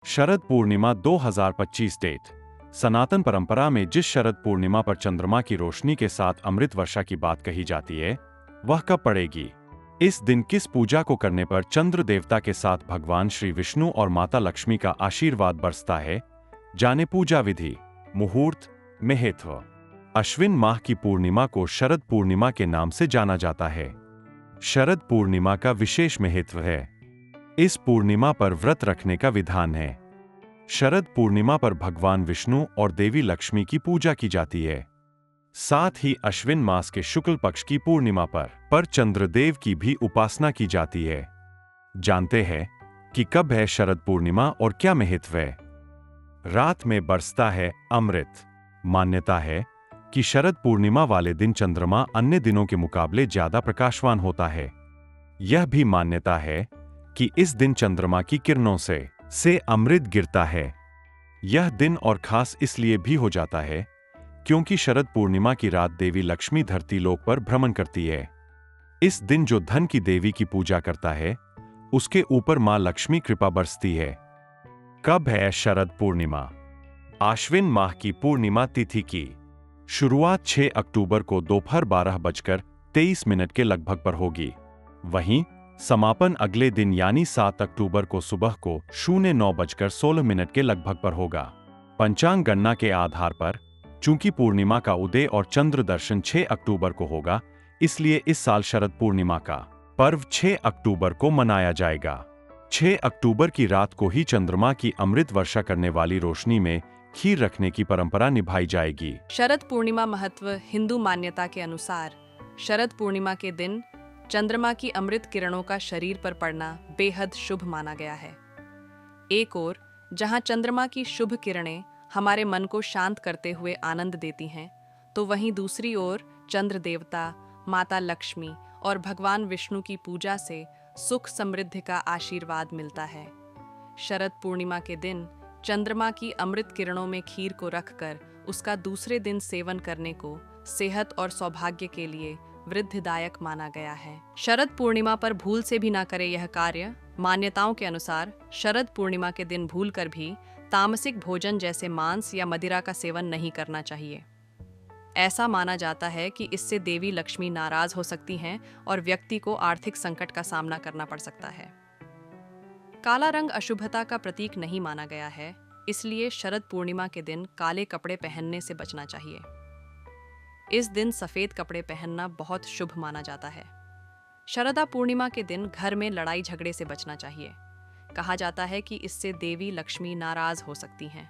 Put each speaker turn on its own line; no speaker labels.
Sharad Purnima 2025 date. सनातन परंपरा में जिस शरद पूर्णिमा पर चंद्रमा की रोशनी के साथ अमृत वर्षा की बात कही जाती है, वह कब पड़ेगी? इस दिन किस पूजा को करने पर चंद्र देवता के साथ भगवान श्री विष्णु और माता लक्ष्मी का आशीर्वाद बरसता है? जाने पूजा विधि, मुहूर्त, महत्व। अश्विन माह की पूर्णिमा को शरद पूर्णिमा के नाम से जाना जाता है। शरद पूर्णिमा का विशेष महत्व है। इस पूर्णिमा पर व्रत रखने का विधान है। शरद पूर्णिमा पर भगवान विष्णु और देवी लक्ष्मी की पूजा की जाती है। साथ ही अश्विन मास के शुक्ल पक्ष की पूर्णिमा पर चंद्रदेव की भी उपासना की जाती है। जानते हैं कि कब है शरद पूर्णिमा और क्या महत्व है। रात में बरसता है अमृत। मान्यता है कि शरद पूर्णिमा वाले दिन चंद्रमा अन्य दिनों के मुकाबले ज्यादा प्रकाशवान होता है। यह भी मान्यता है कि इस दिन चंद्रमा की किरणों से अमृत गिरता है। यह दिन और खास इसलिए भी हो जाता है क्योंकि शरद पूर्णिमा की रात देवी लक्ष्मी धरती लोक पर भ्रमण करती है। इस दिन जो धन की देवी की पूजा करता है, उसके ऊपर मां लक्ष्मी कृपा बरसती है। कब है शरद पूर्णिमा? आश्विन माह की पूर्णिमा तिथि की शुरुआत 6 अक्टूबर को दोपहर 12:23 के लगभग पर होगी। वहीं समापन अगले दिन यानी 7 अक्टूबर को सुबह को 09:16 के लगभग पर होगा। पंचांग गणना के आधार पर चूंकि पूर्णिमा का उदय और चंद्र दर्शन 6 अक्टूबर को होगा, इसलिए इस साल शरद पूर्णिमा का पर्व 6 अक्टूबर को मनाया जाएगा। 6 अक्टूबर की रात को ही चंद्रमा की अमृत वर्षा करने वाली रोशनी में खीर रखने की परंपरा निभाई जाएगी।
शरद पूर्णिमा महत्व। हिंदू मान्यता के अनुसार शरद पूर्णिमा के दिन चंद्रमा की अमृत किरणों का शरीर पर पड़ना बेहद शुभ माना गया है। एक ओर जहां चंद्रमा की शुभ किरणें हमारे मन को शांत करते हुए आनंद देती हैं, तो वहीं दूसरी ओर चंद्र देवता, माता लक्ष्मी और भगवान विष्णु की पूजा से सुख समृद्धि का आशीर्वाद मिलता है। शरद पूर्णिमा के दिन चंद्रमा की अमृत किरणों में खीर को रखकर उसका दूसरे दिन सेवन करने को सेहत और सौभाग्य के लिए वृद्धिदायक माना गया है। शरद पूर्णिमा पर भूल से भी ना करे यह कार्य। मान्यताओं के अनुसार शरद पूर्णिमा के दिन भूलकर भी तामसिक भोजन जैसे मांस या मदिरा का सेवन नहीं करना चाहिए। ऐसा माना जाता है कि इससे देवी लक्ष्मी नाराज हो सकती हैं और व्यक्ति को आर्थिक संकट का सामना करना पड़ सकता है। काला रंग अशुभता का प्रतीक नहीं माना गया है, इसलिए शरद पूर्णिमा के दिन काले कपड़े पहनने से बचना चाहिए। इस दिन सफेद कपड़े पहनना बहुत शुभ माना जाता है। शरदा पूर्णिमा के दिन घर में लड़ाई झगड़े से बचना चाहिए। कहा जाता है कि इससे देवी लक्ष्मी नाराज हो सकती हैं।